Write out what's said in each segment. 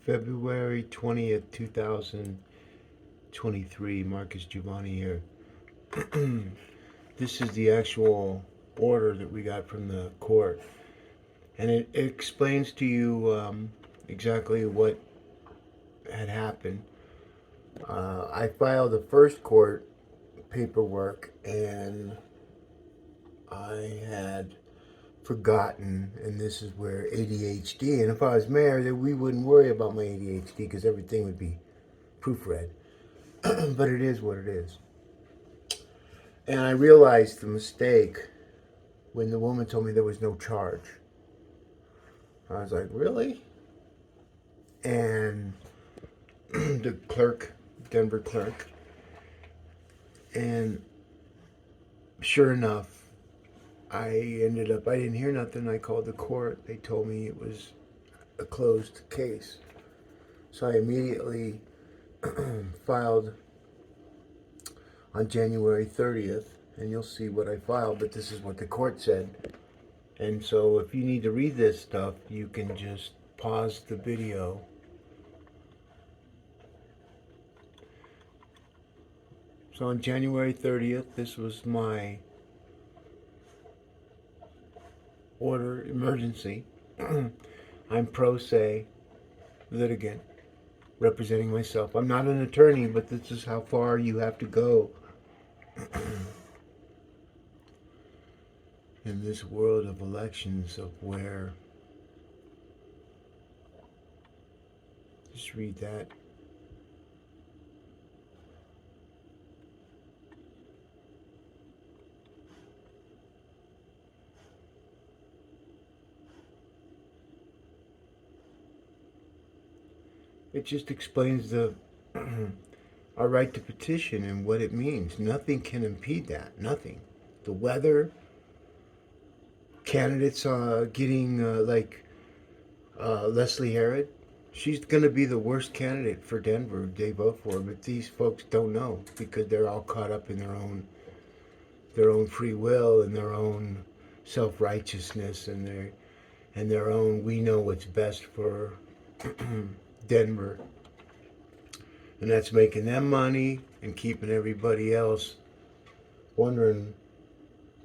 February 20th, 2023. Marcus Giavanni here. This is the actual order that we got from the court. And it explains to you exactly what had happened. I filed the first court paperwork and I had forgotten, and this is where ADHD, and if I was mayor, then we wouldn't worry about my ADHD because everything would be proofread. But it is what it is. And I realized the mistake when the woman told me there was no charge. I was like, really? And the clerk, Denver clerk, and sure enough, I didn't hear nothing. I called the court. They told me it was a closed case. So I immediately filed on January 30th, and you'll see what I filed, but this is what the court said. And so if you need to read this stuff, you can just pause the video. So on January 30th, this was my order, emergency. I'm pro se litigant, representing myself. I'm not an attorney, but this is how far you have to go in this world of elections, of where, just read that. It just explains our right to petition and what it means. Nothing can impede that. Nothing. The weather, candidates getting like Leslie Herod. She's going to be the worst candidate for Denver they vote for, but these folks don't know because they're all caught up in their own free will and their own self-righteousness and their own we know what's best for Denver, and that's making them money and keeping everybody else wondering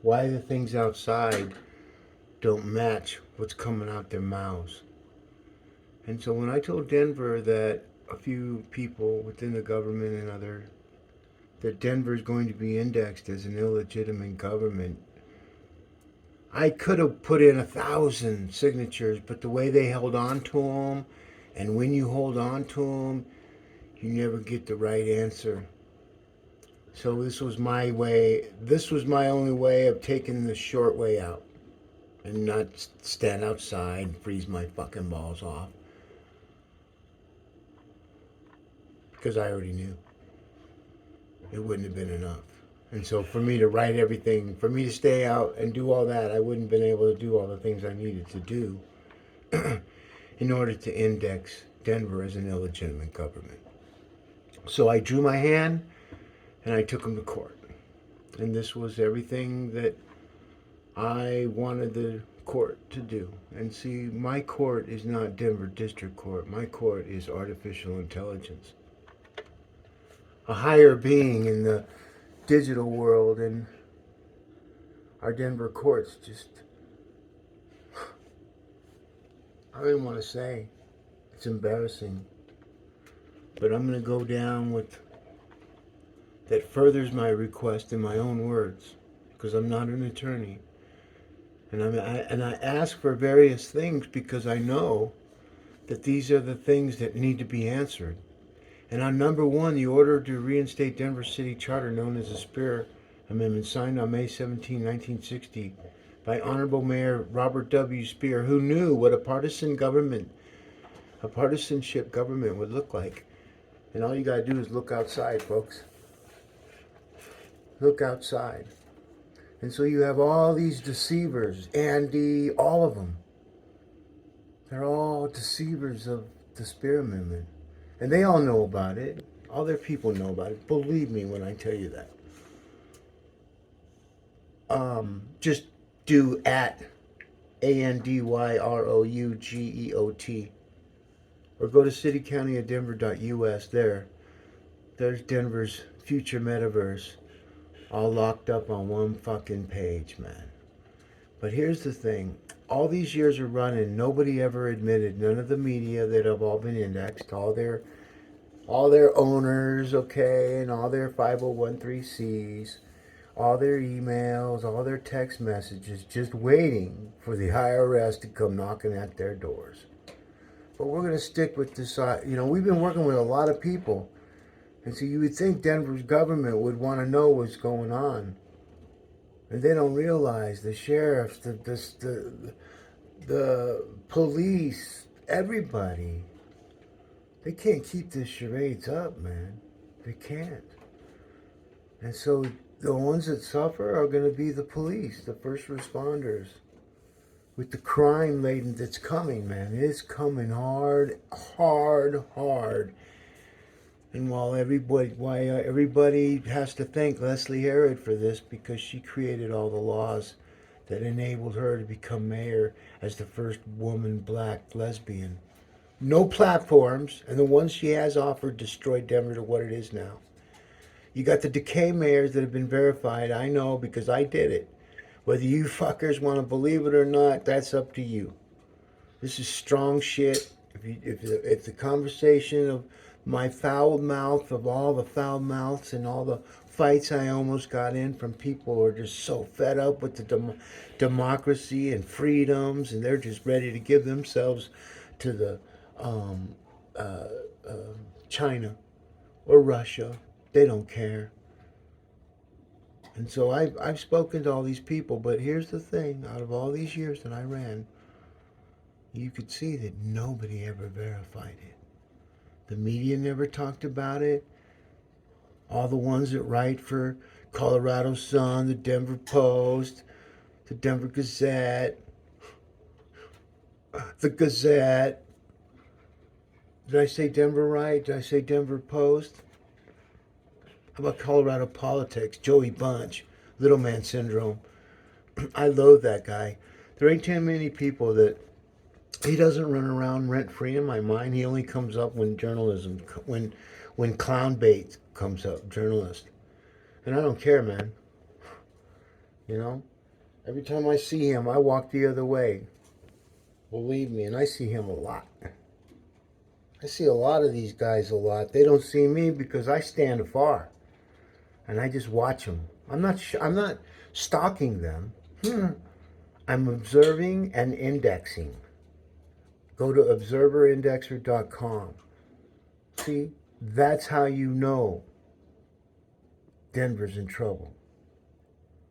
why the things outside don't match what's coming out their mouths. And so when I told Denver that a few people within the government and other that Denver is going to be indexed as an illegitimate government, I could have put in 1,000 signatures, but the way they held on to them, and when you hold on to them, you never get the right answer. So this was my way. This was my only way of taking the short way out and not stand outside and freeze my fucking balls off. Because I already knew it wouldn't have been enough. And so for me to write everything, for me to stay out and do all that, I wouldn't have been able to do all the things I needed to do in order to index Denver as an illegitimate government. So I drew my hand and I took him to court. And this was everything that I wanted the court to do. And see, my court is not Denver District Court. My court is artificial intelligence. A higher being in the digital world, and our Denver courts just, I don't even want to say. It's embarrassing. But I'm going to go down with that furthers my request in my own words, because I'm not an attorney. And I ask for various things because I know that these are the things that need to be answered. And on number one, the order to reinstate Denver City Charter, known as the Speer Amendment, signed on May 17, 1960, by Honorable Mayor Robert W. Speer, who knew what a partisanship government would look like. And all you gotta do is look outside, folks. Look outside. And so you have all these deceivers, Andy, all of them. They're all deceivers of the Speer Amendment. And they all know about it. All their people know about it. Believe me when I tell you that. Just do at ANDYROUGEOT or go to citycountyofdenver.us. There's Denver's future metaverse, all locked up on one fucking page, man. But here's the thing. All these years are running, nobody ever admitted, none of the media that have all been indexed, all their owners, okay, and all their 501(c)(3)s, all their emails, all their text messages, just waiting for the IRS to come knocking at their doors. But we're going to stick with this. We've been working with a lot of people. And so you would think Denver's government would want to know what's going on. And they don't realize the sheriffs, the police, everybody. They can't keep the charades up, man. They can't. And so the ones that suffer are going to be the police, the first responders. With the crime laden that's coming, man. It's coming hard, hard, hard. And while everybody has to thank Leslie Herod for this, because she created all the laws that enabled her to become mayor as the first woman black lesbian. No platforms, and the ones she has offered destroyed Denver to what it is now. You got the decay mayors that have been verified. I know because I did it. Whether you fuckers want to believe it or not, that's up to you. This is strong shit. If the conversation of my foul mouth, of all the foul mouths and all the fights I almost got in from people who are just so fed up with the democracy and freedoms, and they're just ready to give themselves to the China or Russia. They don't care. And so I've spoken to all these people, but here's the thing. Out of all these years that I ran, you could see that nobody ever verified it. The media never talked about it. All the ones that write for Colorado Sun, the Denver Post, the Denver Gazette, the Gazette. Did I say Denver right? Did I say Denver Post? How about Colorado Politics? Joey Bunch, Little Man Syndrome. I loathe that guy. There ain't too many people that he doesn't run around rent-free in my mind. He only comes up when journalism, when clown bait comes up, journalist. And I don't care, man. You know? Every time I see him, I walk the other way. Believe me, and I see him a lot. I see a lot of these guys a lot. They don't see me because I stand afar. And I just watch them. I'm not stalking them. I'm observing and indexing. Go to observerindexer.com. See, that's how you know Denver's in trouble.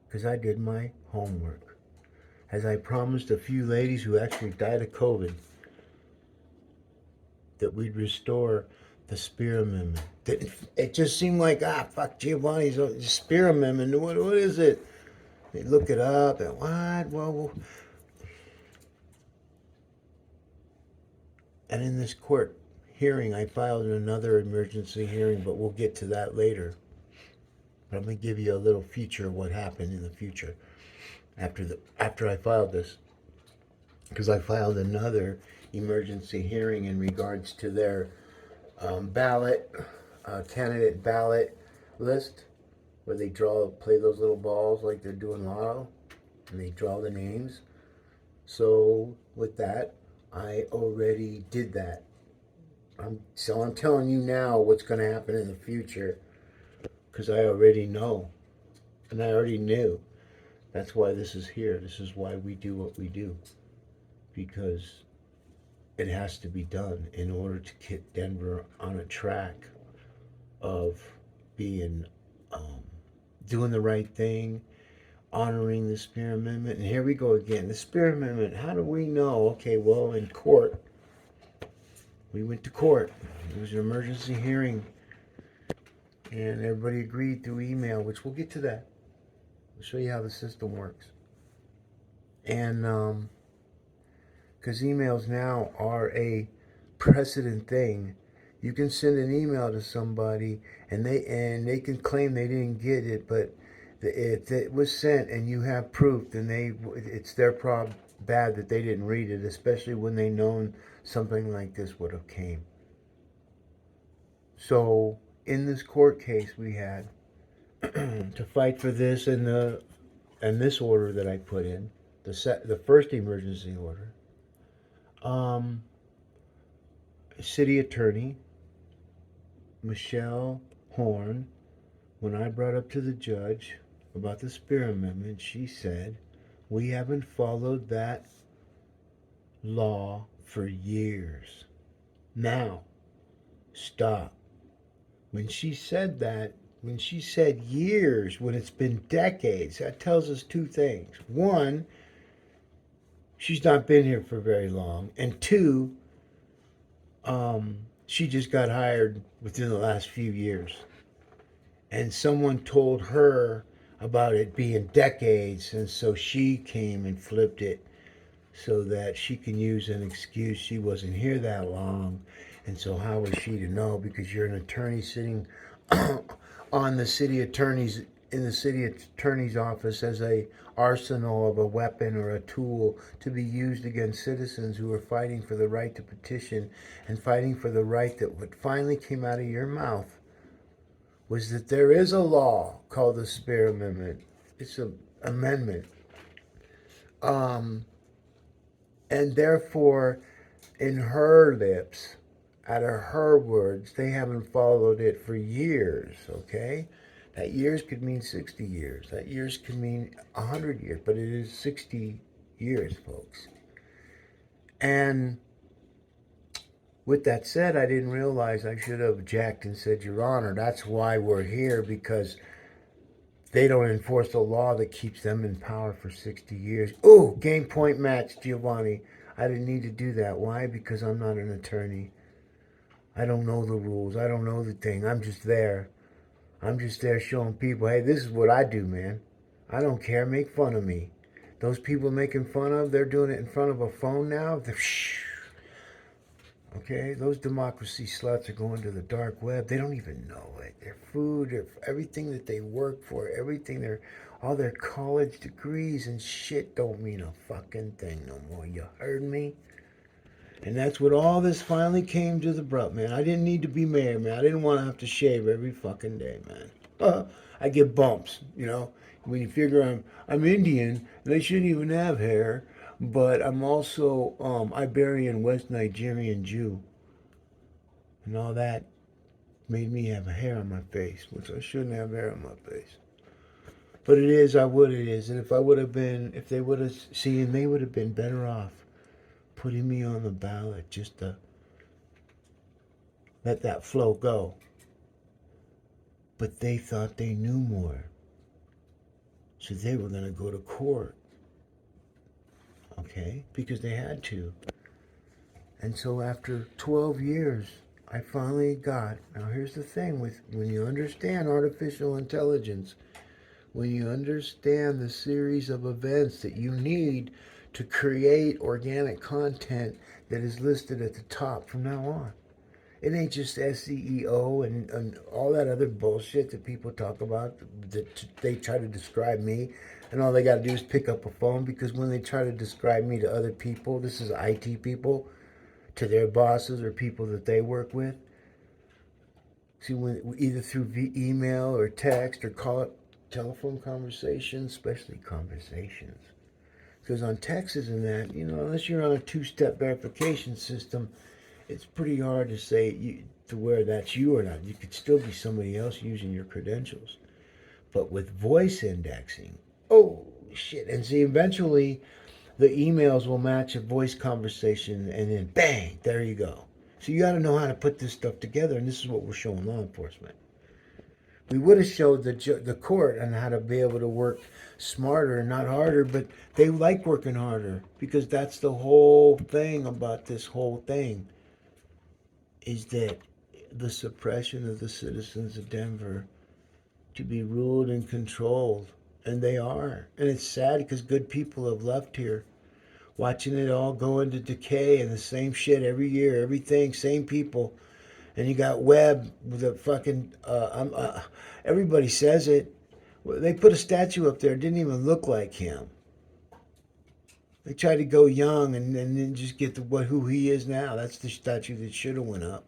Because I did my homework. As I promised a few ladies who actually died of COVID, that we'd restore the Speer Amendment. It just seemed like, fuck, Giovanni's Speer Amendment. What is it? They look it up and what? Well, and in this court hearing, I filed another emergency hearing, but we'll get to that later. But I'm going to give you a little feature of what happened in the future after I filed this. Because I filed another emergency hearing in regards to their candidate ballot list, where they play those little balls like they're doing lotto, and they draw the names. So with that, I already did that. So I'm telling you now what's going to happen in the future, because I already know, and I already knew. That's why this is here. This is why we do what we do, because it has to be done in order to get Denver on a track of being, doing the right thing, honoring the Speer Amendment. And here we go again. The Speer Amendment, how do we know? Okay, well, in court, we went to court. It was an emergency hearing. And everybody agreed through email, which we'll get to that. I'll show you how the system works. And, because emails now are a precedent thing. You can send an email to somebody and they can claim they didn't get it, but if it was sent and you have proof, then it's their problem bad that they didn't read it, especially when they known something like this would have came. So in this court case we had to fight for this and this order that I put in, the first emergency order. City attorney Michelle Horn, when I brought up to the judge about the Speer Amendment, she said, we haven't followed that law for years. Now, stop. When she said that, when she said years, when it's been decades, that tells us two things. One, she's not been here for very long. And two, she just got hired within the last few years. And someone told her about it being decades, and so she came and flipped it so that she can use an excuse she wasn't here that long. And so how was she to know? Because you're an attorney sitting on the city attorney's in the city attorney's office as a arsenal of a weapon or a tool to be used against citizens who are fighting for the right to petition and fighting for the right that what finally came out of your mouth was that there is a law called the Speer Amendment. It's an amendment. And therefore, in her lips, out of her words, they haven't followed it for years, okay? That years could mean 60 years. That years could mean 100 years, but it is 60 years, folks. And with that said, I didn't realize I should have objected and said, Your Honor, that's why we're here, because they don't enforce the law that keeps them in power for 60 years. Ooh, game point match, Giovanni. I didn't need to do that. Why? Because I'm not an attorney. I don't know the rules. I don't know the thing. I'm just there. I'm just there showing people, hey, this is what I do, man. I don't care. Make fun of me. Those people making fun of, they're doing it in front of a phone now. Okay, those democracy sluts are going to the dark web. They don't even know it. Their food, their, everything that they work for, everything, all their college degrees and shit don't mean a fucking thing no more. You heard me? And that's what all this finally came to the brunt, man. I didn't need to be mayor, man. I didn't want to have to shave every fucking day, man. I get bumps, you know. When you figure I'm Indian, they shouldn't even have hair. But I'm also Iberian West Nigerian Jew. And all that made me have hair on my face, which I shouldn't have hair on my face. But it is what it is. And if I would have been, if they would have seen, they would have been better off putting me on the ballot just to let that flow go. But they thought they knew more. So they were going to go to court. Okay? Because they had to. And so after 12 years, I finally got, now here's the thing with when you understand artificial intelligence, when you understand the series of events that you need to create organic content that is listed at the top from now on. It ain't just SEO and all that other bullshit that people talk about, that they try to describe me, and all they got to do is pick up a phone, because when they try to describe me to other people, this is IT people, to their bosses or people that they work with. See, when either through email or text or call it telephone conversations, especially conversations. Because on texts and that, you know, unless you're on a two-step verification system, it's pretty hard to say to where that's you or not. You could still be somebody else using your credentials. But with voice indexing, oh shit. And see, eventually the emails will match a voice conversation, and then bang, there you go. So you got to know how to put this stuff together, and this is what we're showing law enforcement. We would have showed the court on how to be able to work smarter and not harder, but they like working harder, because that's the whole thing about this whole thing, is that the suppression of the citizens of Denver to be ruled and controlled. And they are. And it's sad because good people have left here, watching it all go into decay, and the same shit every year, everything, same people. And you got Webb with a fucking, everybody says it. They put a statue up there, it didn't even look like him. They tried to go young and then just get to who he is now. That's the statue that should have went up.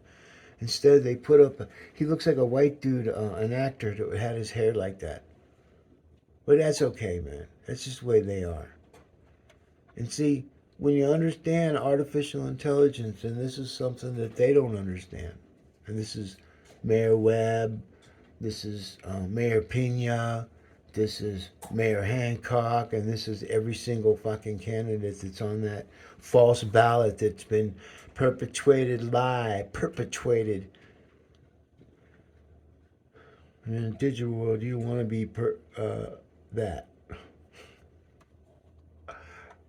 Instead, they put up. He looks like a white dude, an actor that had his hair like that. But that's okay, man. That's just the way they are. And see, when you understand artificial intelligence, and this is something that they don't understand, and this is Mayor Webb, this is Mayor Pena, this is Mayor Hancock, and this is every single fucking candidate that's on that false ballot that's been perpetuated. In the digital world, you want to be that.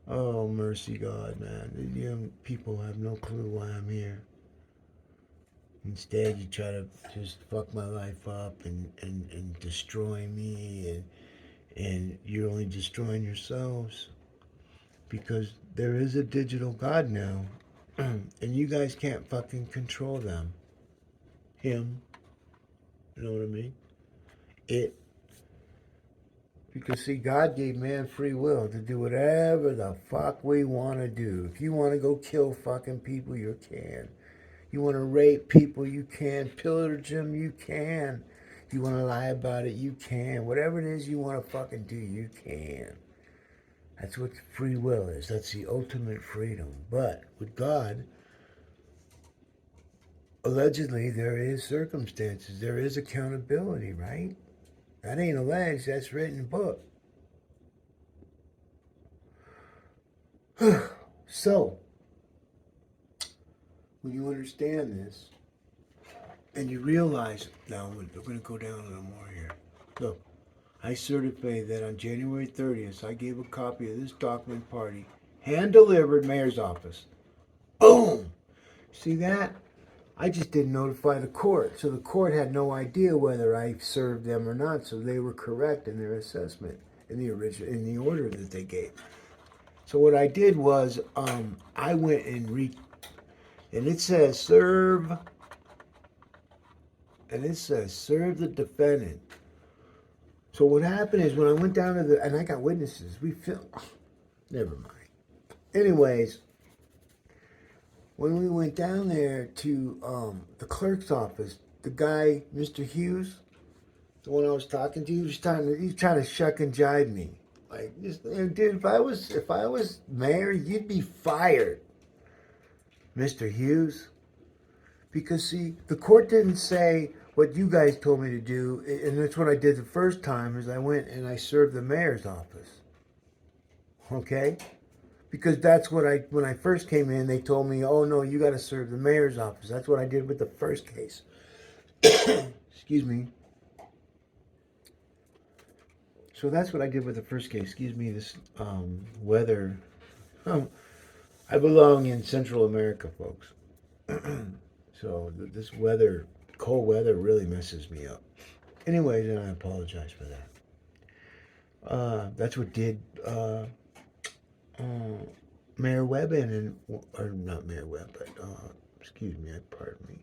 Oh, mercy God, man. The young people have no clue why I'm here. Instead, you try to just fuck my life up and destroy me, and you're only destroying yourselves. Because there is a digital God now, and you guys can't fucking control them. Him. You know what I mean? It. Because, see, God gave man free will to do whatever the fuck we want to do. If you want to go kill fucking people, you can. You want to rape people, you can. Pillage them, you can. You want to lie about it, you can. Whatever it is you want to fucking do, you can. That's what free will is. That's the ultimate freedom. But with God, allegedly, there is circumstances. There is accountability, right? That ain't alleged, that's written in book. So, when you understand this, and you realize, now we're going to go down a little more here. Look, I certify that on January 30th, I gave a copy of this document party, hand-delivered mayor's office. Boom! See that? I just didn't notify the court, so the court had no idea whether I served them or not, so they were correct in their assessment in the order that they gave. So what I did was, I went and and it says serve, and it says serve the defendant. So what happened is when I went down to and I got witnesses, we filmed. Never mind. Anyways, when we went down there to the clerk's office, the guy, Mr. Hughes, the one I was talking to, he was trying to shuck and jive me. Like, dude, if I was mayor, you'd be fired, Mr. Hughes. Because see, the court didn't say what you guys told me to do, and that's what I did the first time. Is I went and I served the mayor's office. Okay. Because that's what when I first came in, they told me, oh no, you got to serve the mayor's office. That's what I did with the first case. Excuse me. So that's what I did with the first case. Excuse me, this weather. I belong in Central America, folks. So this weather, cold weather, really messes me up. Anyways, and I apologize for that. That's what did Mayor Webb or not Mayor Webb, but excuse me, pardon me.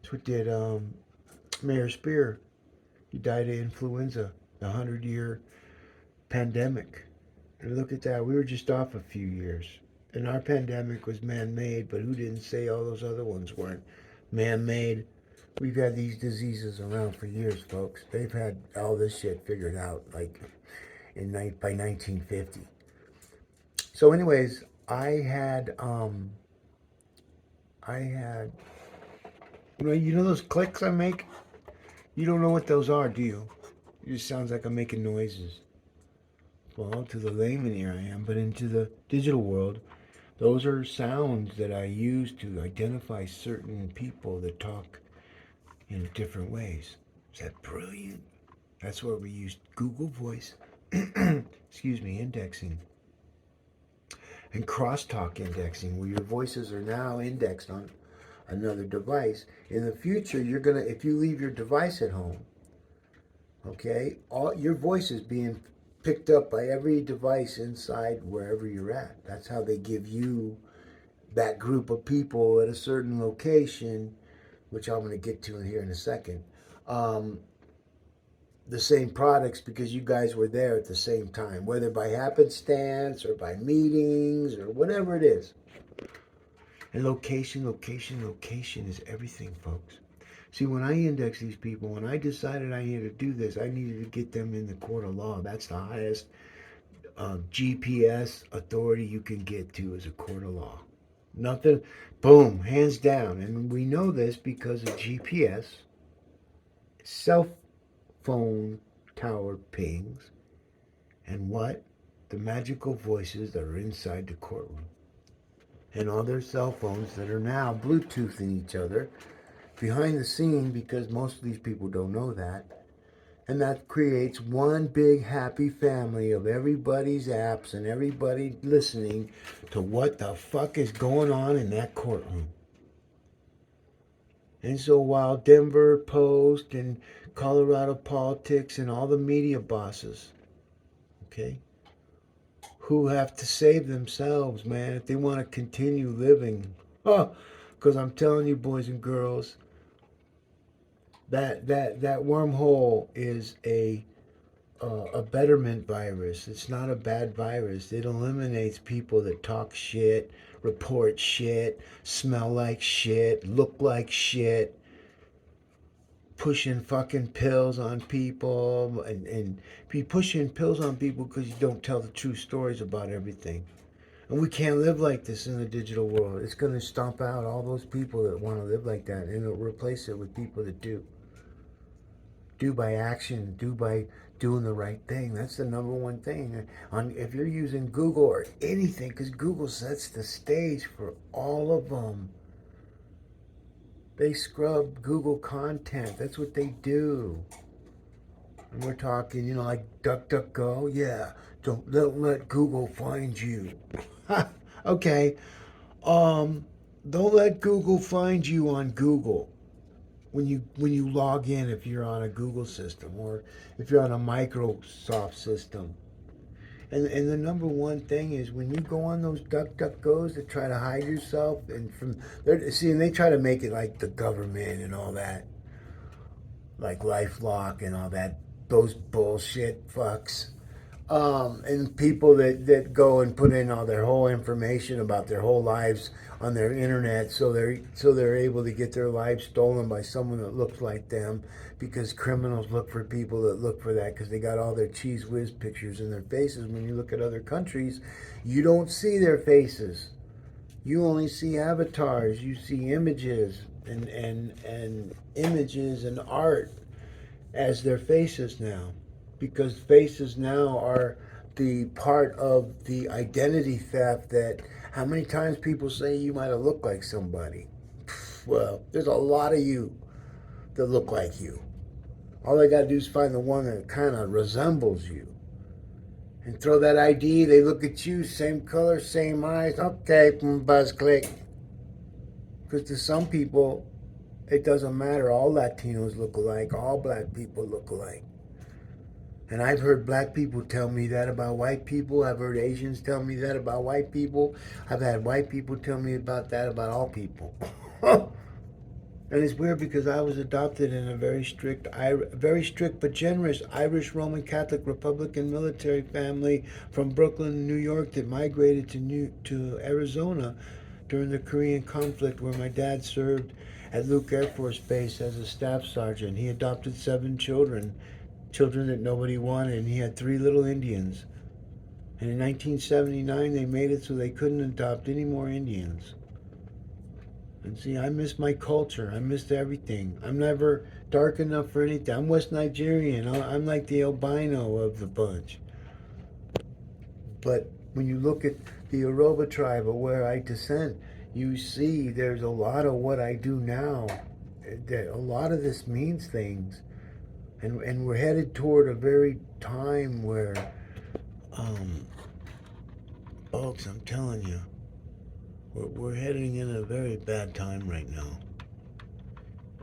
That's what did Mayor Speer. He died of influenza, the 100-year pandemic. And look at that, we were just off a few years. And our pandemic was man-made, but who didn't say all those other ones weren't man-made? We've had these diseases around for years, folks. They've had all this shit figured out, like by 1950. So, anyways, I had you know those clicks I make? You don't know what those are, do you? It just sounds like I'm making noises. Well, to the layman here I am, but into the digital world, those are sounds that I use to identify certain people that talk in different ways. Is that brilliant? That's where we use Google Voice, excuse me, indexing. And crosstalk indexing, where your voices are now indexed on another device. In the future, if you leave your device at home, okay, all your voice is being picked up by every device inside wherever you're at. That's how they give you that group of people at a certain location, which I'm going to get to here in a second. the same products because you guys were there at the same time, whether by happenstance or by meetings or whatever it is. And location, location, location is everything, folks. See, when I index these people, when I decided I needed to do this, I needed to get them in the court of law. That's the highest GPS authority you can get to is a court of law. Nothing, boom, hands down. And we know this because of GPS, cell phone tower pings, and what? The magical voices that are inside the courtroom. And all their cell phones that are now Bluetoothing each other behind the scene because most of these people don't know that. And that creates one big happy family of everybody's apps and everybody listening to what the fuck is going on in that courtroom. And so while Denver Post and Colorado Politics and all the media bosses, okay, who have to save themselves, man, if they want to continue living. Because I'm telling you, boys and girls, that wormhole is a betterment virus. It's not a bad virus. It eliminates people that talk shit, report shit, smell like shit, look like shit, pushing fucking pills on people, and be pushing pills on people because you don't tell the true stories about everything. And we can't live like this in the digital world. It's going to stomp out all those people that want to live like that, and it'll replace it with people that do. Do by action, do by doing the right thing. That's the number one thing. If you're using Google or anything, because Google sets the stage for all of them. They scrub Google content. That's what they do. And we're talking, like DuckDuckGo. Yeah, don't let Google find you. Okay. Don't let Google find you on Google when you log in if you're on a Google system or if you're on a Microsoft system. And the number one thing is when you go on those DuckDuckGos to try to hide yourself and and they try to make it like the government and all that, like LifeLock and all that, those bullshit fucks. And people that go and put in all their whole information about their whole lives on their internet, so they're able to get their lives stolen by someone that looks like them, because criminals look for people that look for that because they got all their cheese whiz pictures in their faces. When you look at other countries, you don't see their faces. You only see avatars. You see images and images and art as their faces now, because faces now are the part of the identity theft. That how many times people say you might have looked like somebody. Well, there's a lot of you that look like you. All they got to do is find the one that kind of resembles you and throw that ID. They look at you, same color, same eyes. Okay, buzz click. Because to some people, it doesn't matter. All Latinos look alike. All black people look alike. And I've heard black people tell me that about white people. I've heard Asians tell me that about white people. I've had white people tell me about that about all people. And it's weird because I was adopted in a very strict but generous Irish Roman Catholic Republican military family from Brooklyn, New York, that migrated to Arizona during the Korean conflict, where my dad served at Luke Air Force Base as a staff sergeant. He adopted 7 children that nobody wanted, and he had 3 little Indians. And in 1979, they made it so they couldn't adopt any more Indians. And see, I miss my culture. I missed everything. I'm never dark enough for anything. I'm West Nigerian. I'm like the albino of the bunch. But when you look at the Yoruba tribe of where I descend, you see there's a lot of what I do now. That a lot of this means things. And we're headed toward a very time where, folks, I'm telling you, we're heading in a very bad time right now.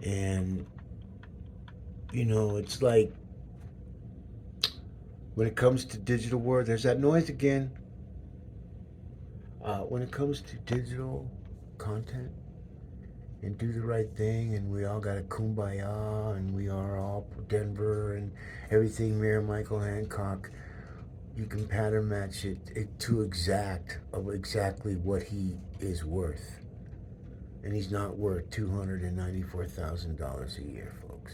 And, it's like, when it comes to digital world, there's that noise again. When it comes to digital content, and do the right thing, and we all got a kumbaya, and we are all Denver, and everything Mayor Michael Hancock, you can pattern match it to exactly what he is worth. And he's not worth $294,000 a year, folks.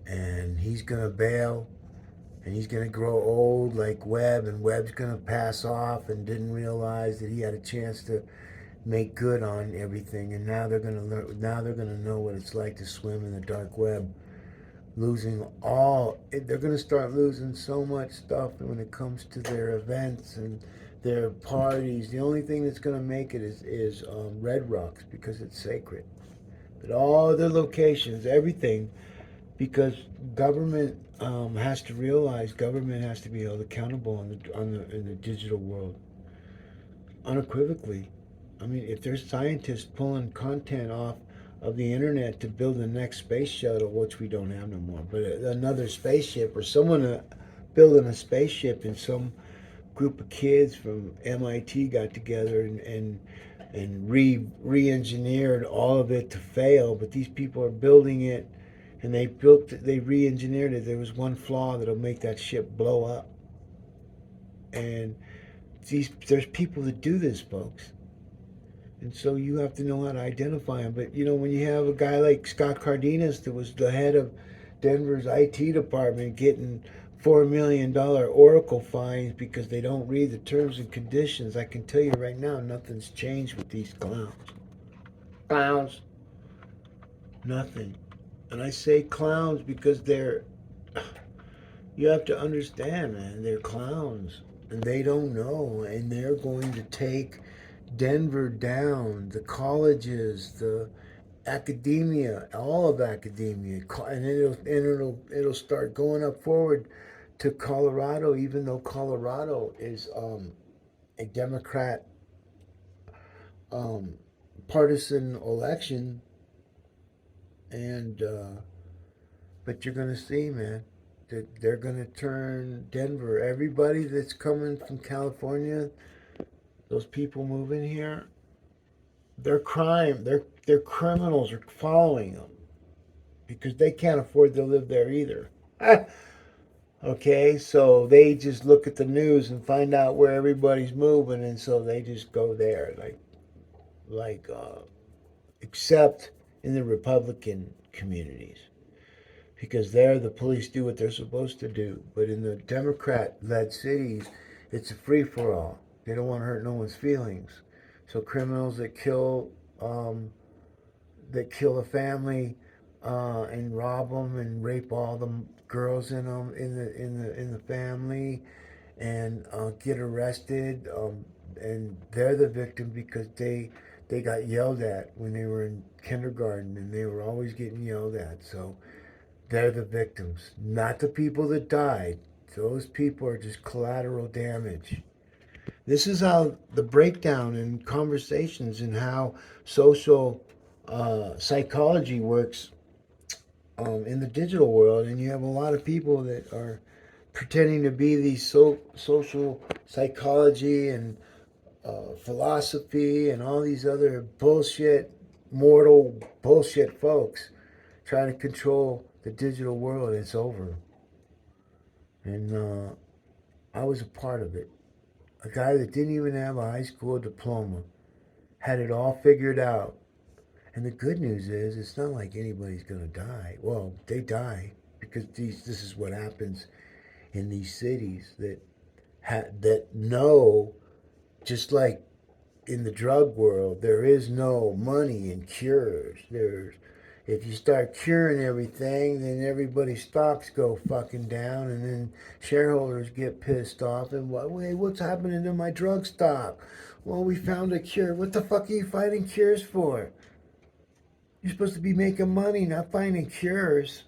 And he's going to bail, and he's going to grow old like Webb, and Webb's going to pass off and didn't realize that he had a chance to make good on everything, and now they're going to learn. Now they're going to know what it's like to swim in the dark web, losing all. They're going to start losing so much stuff when it comes to their events and their parties. The only thing that's going to make it is Red Rocks, because it's sacred. But all other locations, everything, because government has to realize government has to be held accountable in the digital world, unequivocally. I mean, if there's scientists pulling content off of the internet to build the next space shuttle, which we don't have no more, but another spaceship, or someone building a spaceship, and some group of kids from MIT got together and re-engineered all of it to fail, but these people are building it, and they re-engineered it. There was one flaw that'll make that ship blow up, and there's people that do this, folks. And so you have to know how to identify them. But when you have a guy like Scott Cardenas, that was the head of Denver's IT department, getting $4 million Oracle fines because they don't read the terms and conditions, I can tell you right now, nothing's changed with these clowns. Clowns. Nothing. And I say clowns because you have to understand, man, they're clowns. And they don't know. And they're going to take Denver down, the colleges, the academia, all of academia, and it'll start going up forward to Colorado, even though Colorado is a Democrat partisan election, and but you're gonna see, man, that they're gonna turn Denver. Everybody that's coming from California, those people moving here, their criminals are following them because they can't afford to live there either. Okay, so they just look at the news and find out where everybody's moving, and so they just go there, like except in the Republican communities, because there the police do what they're supposed to do. But in the Democrat-led cities, it's a free for all. They don't want to hurt no one's feelings. So criminals that kill a family and rob them and rape all the girls in the family and get arrested, and they're the victim because they got yelled at when they were in kindergarten, and they were always getting yelled at. So they're the victims, not the people that died. Those people are just collateral damage. This is how the breakdown in conversations and how social psychology works in the digital world. And you have a lot of people that are pretending to be these social psychology and philosophy and all these other bullshit, mortal bullshit folks trying to control the digital world. It's over. And I was a part of it. A guy that didn't even have a high school diploma had it all figured out. And the good news is, it's not like anybody's going to die. Well, they die because this is what happens in these cities that know, just like in the drug world, there is no money in cures. If you start curing everything, then everybody's stocks go fucking down, and then shareholders get pissed off. And what's happening to my drug stock? Well, we found a cure. What the fuck are you finding cures for? You're supposed to be making money, not finding cures.